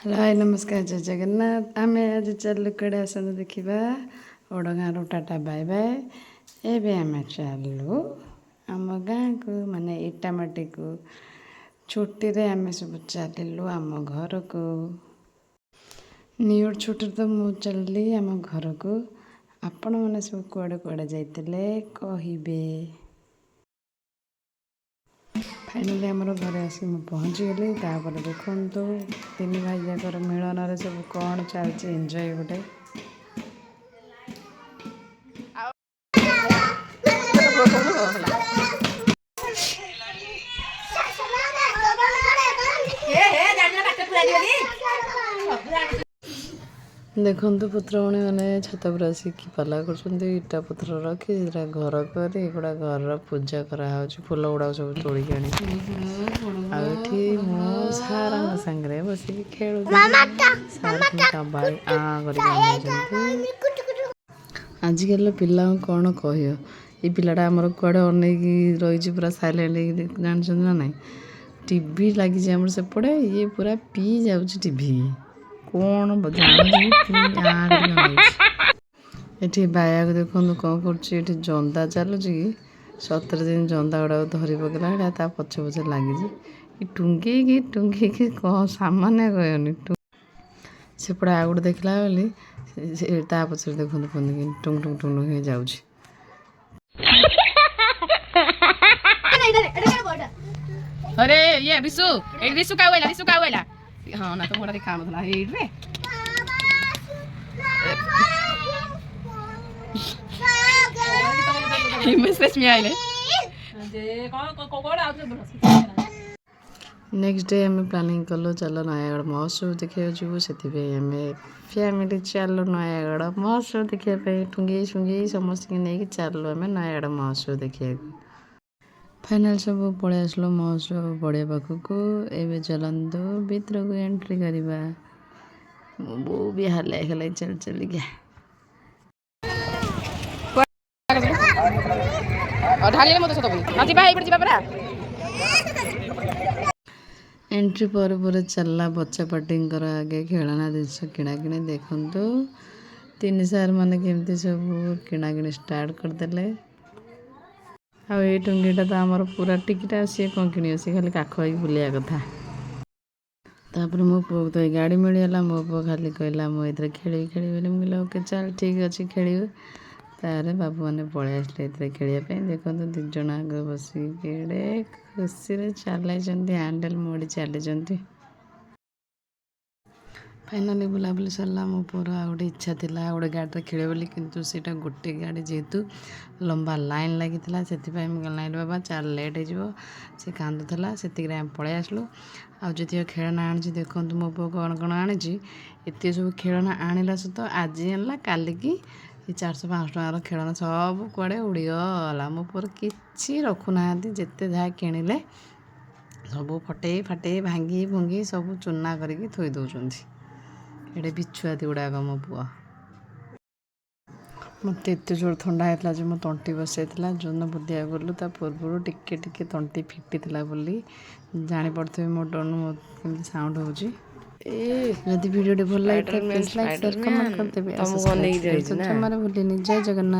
हाय नमस्कार जय जगन्नाथ आमे आज चलु कड़े आसन देखा ओडगाँ टाटा बाय बाय एबे आमे चलु आम गाँ को माने इटामाटी को छुट्टी रे आमे सब चलु आम घर को न्यू छुट्टी तो मु चलली आम घर को आपण मैंने सब कुआड़े कुआड़े जाइते कहबे। फाइनाली आमर घरे आसिक मुझे पहुँचीगली तापर देखु तीन भाई जाकर मिलन सब कौन चलती एंजॉय गोटे देखु पुत्रमणि मैंने छात पर आसिक पाला कर इटा पत्र रखी घर कर एगुड़ा घर पूजा कराऊ फुल गुड़ा सब तोड़िक आनी मो सार सागर बसिक खेल आजिकल पिला कौन कह ये पिलाटा आमर कुआड़े अनेक रही पूरा साइलेंट जान ना ना टीवी लगी आम सेपटे ये पूरा पी जाऊँ टीवी कौन ये बाया को देखो कौन कर जंदा चलुची कि 17 दिन जंदा गुड़ा धरी पकड़ा ता पछे पछे लगी टुंगे कौन सामान्य कहनी सेपटे आ गए देखला बेली ता पछे देखो टुंग टुंग टुंग टुंग जाऊँ अरे ये रिसु का हुआ हाँ ना तो मोड़ा दिखा मतलब ये रे मैसेज में आइले नेक्स्ट डे आम प्लानिंग कलु चलो नयागढ़ महोत्सव देखा जीवु से फैमिली चलो नयागढ़ महोत्सव देखापी ठुंगे शुंगे समस्त नहीं चलो आम नयागढ़ महोत्सव देखा फाइनाल सब पलि आसलो महोत्सव बढ़िया पाखक एवं चलतु भीतर को एंट्री करवा बो भी हल्ला हल्ला चल चल गया एंट्री पर चलला बच्चा पार्टी आगे खेलना जिनस किणा कि देखु तीन सार मैंने केमती सब किणा कि स्टार्ट करदे आ ये टुंगीटा तो आमर पूरा टिकिटा सी कौन कि खाली काख बुलिया कथा तापर मो पु तो गाड़ी मिलगला मो पु खाली कहला मुझे खेल खेल मुझे ओके चल ठीक अच्छे खेल तार बाबू मैंने पलि आसले खेलने देखो दिज आग बसिक खुशी चल हैंडल मोड़ी चली फाइनाली बुलाबुली सरला मो पुर आ गए इच्छा थी गोटे गाड़ी खेल बोली किंतु सीटा गोटे गाड़ी जेहेतु लंबा लाइन लगी से नाइन बाबा चार लेट हो कांदुला से पलि आसलु आजी खेलना आनी देखो मो पु कौन कौन आनी एत सब खेलना आनला सहित आज है काली की 400-500 टकर खेलना सब कुआड़े उड़ीगला मो पुर कि रखुना जिते जहाँ किणिले सब फटे फाटे भांगी भुंगी सब चूना करके थोई दौरान ये बिछुआती गुड़ाक मो पु मत एत जोर थंडा है जो मो तंटी बसई जो बुद्धिया गलु ता पूर्व टिके तंटी फिटी बोली जापे मो टोन केमती साउंड हो वीडियो भल लगे प्लीज लाइक शेयर कमेंट करदेवी जय जगन्नाथ।